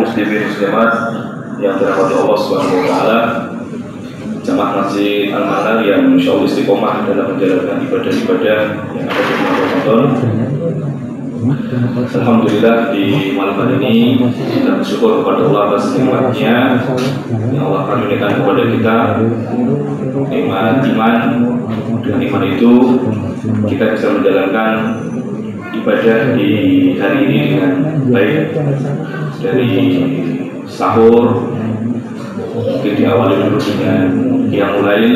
muslimin muslimat yang dirahmati Allah Subhanahu wa taala, jamaah Masjid Al-Manar yang insyaallah istiqomah dalam menjalankan ibadah-ibadah yang ada di bulan Ramadan. Alhamdulillah di malam hari ini kita bersyukur kepada Allah atas nikmatnya yang Allah karuniakan kepada kita, nikmat iman. Dengan iman itu kita bisa menjalankan ibadah di hari ini dengan baik, dari sahur mungkin diawali dulu dengan qiyamul lail,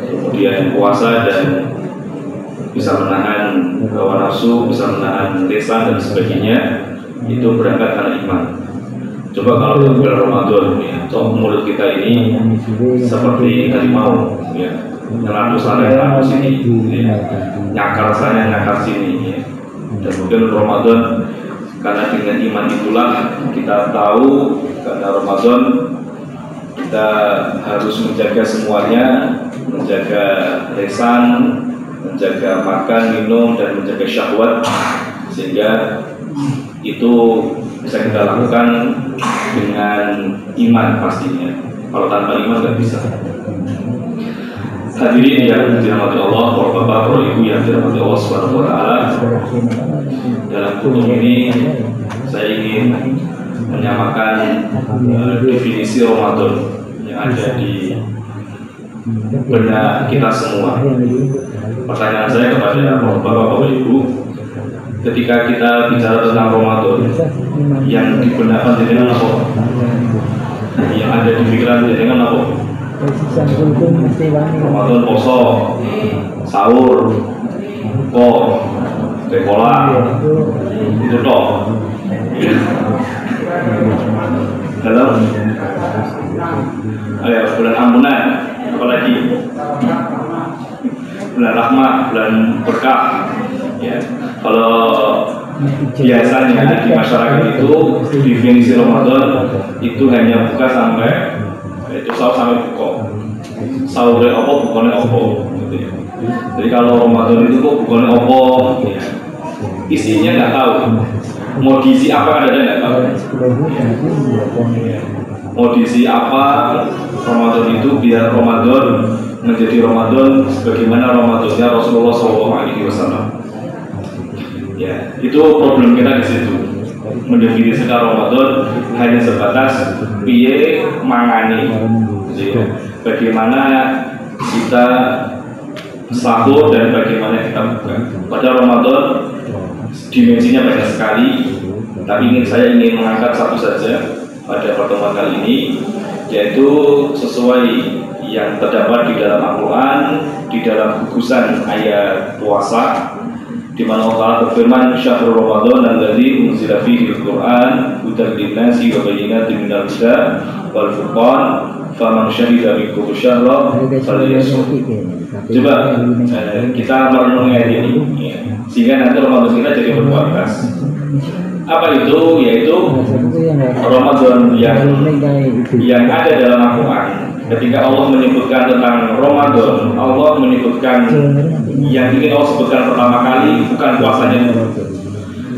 kemudian puasa dan bisa menahan hawa nafsu, bisa menahan lisan dan sebagainya. Itu berangkat karena iman. Coba kalau di bulan Ramadan ya, mulut kita ini seperti harimau ya, nyeradu sana nyeradu sini ya, nyakar sana nyakar sini ya. Dan mungkin Ramadan karena dengan iman itulah kita tahu karena Ramadan kita harus menjaga semuanya, menjaga lisan, menjaga makan, minum, dan menjaga syahwat, sehingga itu bisa kita lakukan dengan iman pastinya. Kalau tanpa iman nggak bisa. Hadirin yang dirahmati Allah, para bapak, para ibu yang dirahmati Allah Subhanahu wa taala. Dalam kutub ini saya ingin menyamakan definisi Ramadan yang ada di benak kita semua. Pertanyaan saya kepada bapak-bapak ibu, ketika kita bicara tentang Ramadan, yang di benak jenengan apa? Yang ada di pikiran jenengan apa? Ramadan poso, sahur, kok, sekolah, itu toh. Dalam bulan ampunan, apalagi bulan rahmat, bulan berkah ya. Kalau biasanya di masyarakat itu definisi Ramadan itu hanya buka sampai itu sahur sampai buka, sahurnya apa bukannya apa gitu ya. Jadi kalau Ramadan itu kok bukannya apa ya, isinya nggak tahu, mau diisi apa ada nggak tahu ya. Mau diisi apa Ramadan itu biar Ramadan menjadi Ramadan sebagaimana Ramadannya Rasulullah SAW. Ya, itu problem kita di situ. Mendefinisikan Ramadan hanya sebatas piye mangani. Ya. Bagaimana kita sahur dan bagaimana kita buka. Pada Ramadan dimensinya banyak sekali, tapi saya ingin mengangkat satu saja pada pertemuan kali ini, yaitu sesuai yang terdapat di dalam Al-Quran, di dalam gugusan ayat puasa, di mana Allah berfirman, "Syahrul Ramadan alladzi unzila fihi al-Qur'an hudan lin-nasi wa bayyinatin minal huda wal furqan, faman syahida minkum syahra falyasum." Coba kita merenungi ayat ini, ya, sehingga nanti Ramadan kita jadi berkualitas. Apa itu? Yaitu Ramadan yang ada dalam Al-Quran. Ketika Allah menyebutkan tentang Ramadan, Allah menyebutkan yang ingin Allah sebutkan pertama kali bukan puasanya dulu.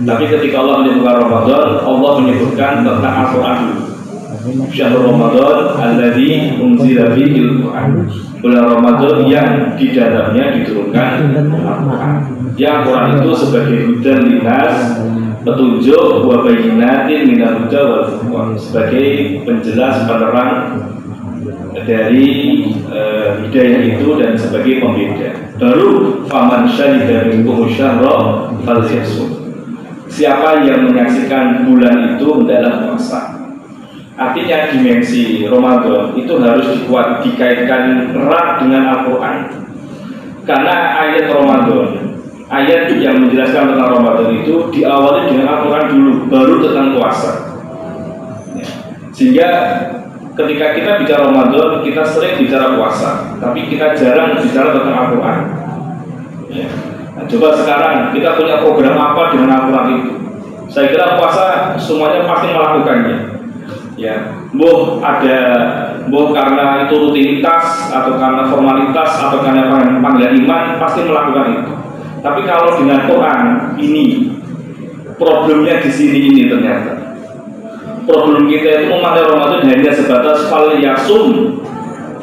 Tapi ketika Allah menyebutkan Ramadan, Allah menyebutkan tentang Al-Quran dulu. Syahrul Ramadan alladzi unzila fihil Qur'an. Bulan Ramadan yang di dalamnya diturunkan Al-Quran. Yang Al-Quran itu sebagai hudan linnas, petunjuk wa bayyinatin minal huda wal furqan, sebagai penjelas penerang dari hidayah itu dan sebagai pembeda. Baru faman syahida minkum syahra falyasum. Siapa yang menyaksikan bulan itu hendaklah puasa. Artinya dimensi Ramadan itu harus dikaitkan erat dengan Al-Quran. Karena ayat Ramadan, ayat yang menjelaskan tentang Ramadan itu diawali dengan Al-Quran dulu, baru tentang puasa. Sehingga ketika kita bicara Ramadan, kita sering bicara puasa, tapi kita jarang bicara tentang Al-Quran. Ya. Nah, coba sekarang kita punya program apa dengan Al-Quran itu? Saya kira puasa semuanya pasti melakukannya. Ya, karena itu rutinitas atau karena formalitas atau karena panggilan iman pasti melakukan itu. Tapi kalau dengan Quran ini problemnya di sini ini ternyata problem kita itu memaknai Ramadan hanya sebatas fal yasum,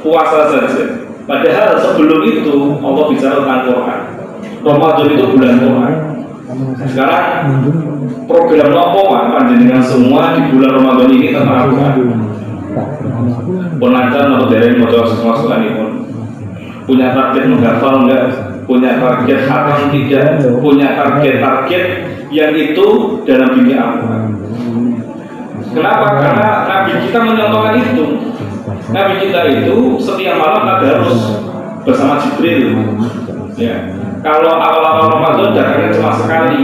puasa saja. Padahal sebelum itu Allah bicara tentang Quran. Ramadan itu bulan Quran. Sekarang program nopo panjenengan semua di bulan Ramadan ini tentang Quran. Penantan atau dari motor semua ini pun punya target menghafal enggak, punya target hatam tidak, punya target-target yang itu dalam dunia Al-Quran. Kenapa? Karena Nabi kita menyontohkan itu. Nabi kita itu setiap malam tadarus bersama Jibril. Ya. Kalau awal-awal Ramadan datangnya cuma sekali,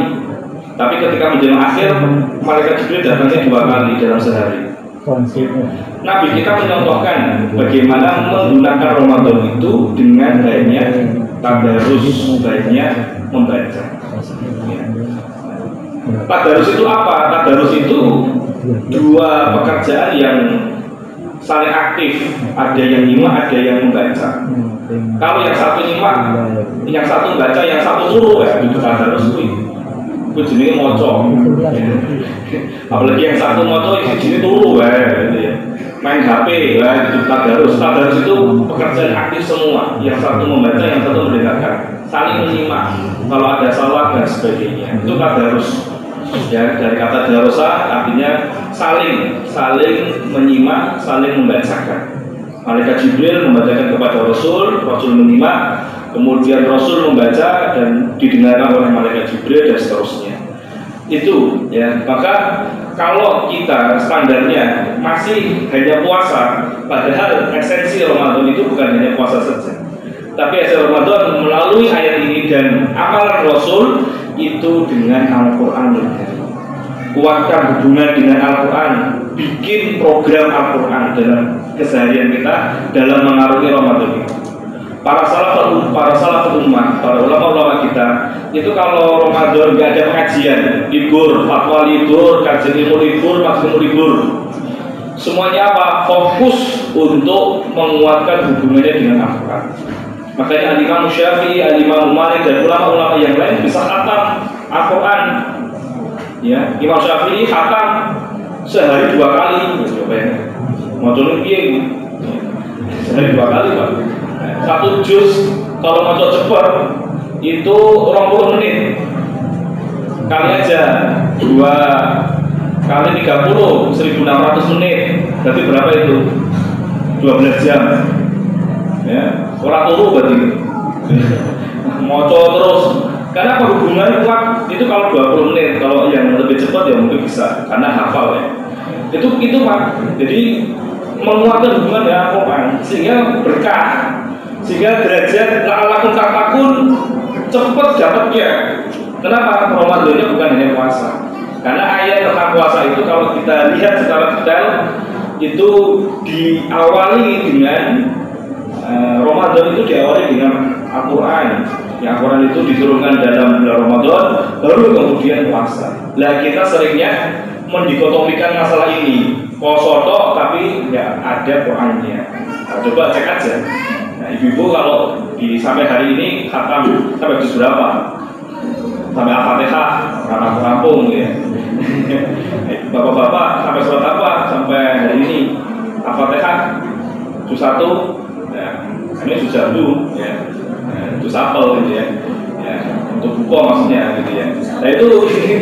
tapi ketika menjelang akhir malaikat Jibril datangnya 2 kali dalam sehari. Nabi kita menyontohkan bagaimana menggunakan Ramadan itu dengan banyak tadarus, banyak membaca. Ya. Tadarus itu apa? Tadarus itu 2 pekerjaan yang saling aktif, ada yang nyimak, ada yang membaca. Kalau yang satu nyimak, yang satu membaca, yang satu suruh ya, itu tadarus itu jenis moco. Apalagi yang satu moco itu jenis turu ya, main HP ya, itu tadarus. Tadarus itu pekerjaan aktif semua. Yang satu membaca, yang satu mendengarkan, saling menyimak. Kalau ada salah dan sebagainya, itu tadarus. Ya, dari kata darosa artinya saling menyimak, saling membacakan. Malaikat Jibril membacakan kepada Rasul, Rasul menyimak, kemudian Rasul membaca dan didengarkan oleh Malaikat Jibril dan seterusnya. Itu ya, maka kalau kita standarnya masih hanya puasa, padahal esensi Ramadan itu bukan hanya puasa saja, tapi esensi Ramadan melalui ayat ini dan amalan Rasul itu dengan Al-Quran. Kuatkan hubungan dengan Al-Quran, bikin program Al-Quran dalam keseharian kita dalam mengarungi Ramadan ini. Para salaful ummah, para ulama-ulama kita itu kalau Ramadan nggak ada pengajian, libur, fatwa libur, kajian ilmu libur, maksimum libur, semuanya apa? Fokus untuk menguatkan hubungannya dengan Al-Quran. Makanya Al-Imam Syafi'i, Al-Imam Malik dan ulama-ulama yang lain bisa khatam Al-Quran. Ya, Imam Syafi'i khatam sehari 2 kali. Mau turun piye? Sehari 2 kali, Pak. 1 juz kalau mau cepat itu 20 menit. Kali aja 2 kali 30, 1600 menit. Berarti berapa itu? 12 jam. Ya, orang turu berarti moco terus. Karena hubungan kuat itu kalau 20 menit, kalau yang lebih cepat ya mungkin bisa karena hafal ya. Itu Pak. Jadi menguatkan hubungan dengan Al-Quran sehingga berkah, sehingga derajat la'alakum takun cepat dapatnya. Kenapa? Ramadannya bukan hanya puasa. Karena ayat tentang puasa itu kalau kita lihat secara detail itu diawali dengan Ramadan itu diawali dengan Al-Quran. Yang Al-Quran itu diturunkan dalam bulan Ramadan, baru kemudian puasa. Lah kita seringnya mendikotomikan masalah ini, poso tapi nggak ada Qurannya. Nah, coba cek aja. Nah, ibu-ibu kalau sampai hari ini khatam sampai juz berapa? Sampai Al-Fatihah rampung ya. Bapak-bapak sampai surat apa? Sampai hari ini Al-Fatihah juz 1. Ya, ini juz 1 ya. Juz apel gitu ya. Ya, untuk buku maksudnya gitu ya. Nah itu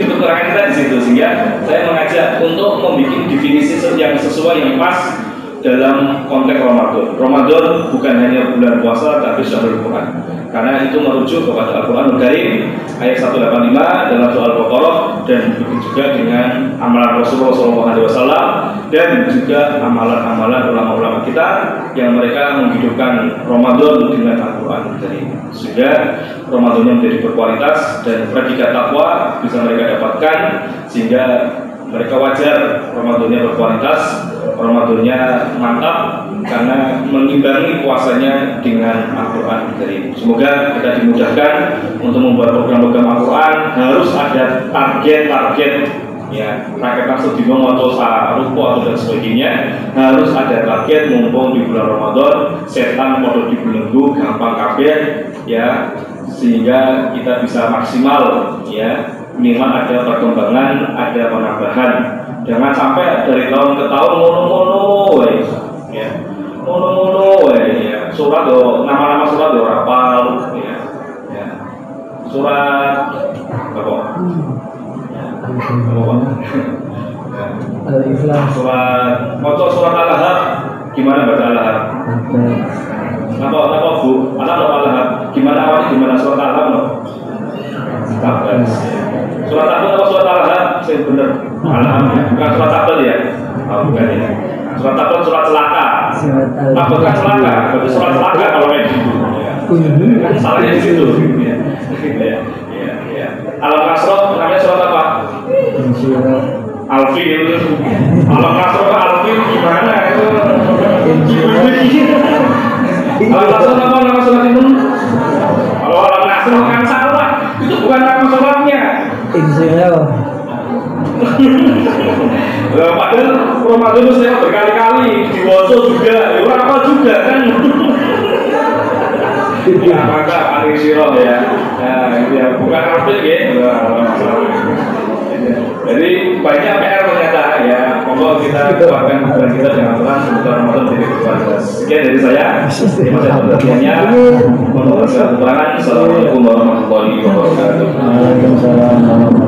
kekurangan kita di situ, sehingga saya mengajak untuk membuat definisi yang sesuai yang pas dalam konteks Ramadan. Ramadan bukan hanya bulan puasa tapi syahrul Quran. Karena itu merujuk kepada Al-Quran Karim ayat 185 dalam surah Al-Baqarah dan begitu juga dengan amalan Rasulullah SAW dan juga amalan-amalan ulama-ulama kita yang mereka menghidupkan Ramadan dengan Al-Quran Karim. Sehingga Ramadannya menjadi berkualitas dan predikat takwa bisa mereka dapatkan sehingga mereka wajar Ramadannya berkualitas, Ramadannya mantap karena mengimbangi puasanya dengan Al-Quran Karim. Semoga kita dimudahkan untuk membuat program-program Al-Quran. Harus ada target-target ya, rakyat langsung di moto ruko atau dan sebagainya. Harus ada target mumpung di bulan Ramadan, setan podo dibelenggu gampang kabeh ya, sehingga kita bisa maksimal ya, minimal ada perkembangan, ada penambahan Jangan sampai dari tahun ke tahun mono-mono, ya, mono-mono, ya. Surat do, nama-nama surat do rapal, ya, ya. Surat apa? Al-Ikhlas. Surat Al-Lahab, gimana baca Al-Lahab? Apa bu? Anak Al-Lahab, gimana awalnya gimana surat Al-Lahab no? Surat Tabel apa surat Al-Lahab? Saya benar. Al-Lahab bukan surat Tabel ya? Oh, bukan ya. Surat Tabel surat celaka. Tabel kan celaka, berarti surat celaka kalau kayak gitu. Kan salahnya di situ. Ya. Al-Kasroh namanya surat apa? Alfil. Al-Kasroh Alfil gimana itu? Al-Kasroh apa nama surat itu? Kalau Al-Kasroh kan salah, itu bukan nama suratnya. Insyaallah. Padahal Ramadan itu saya berkali-kali diwaso juga, apa juga kan? Ya maka Arisiro ya, bukan Alfil ya. Jadi banyak PR ternyata ya. Monggo kita kuatkan hubungan kita dengan Tuhan semoga Ramadan menjadi berbahagia. Sekian dari saya. Terima kasih atas perhatiannya. Mohon maaf segala kekurangan. Assalamualaikum warahmatullahi wabarakatuh. Waalaikumsalam.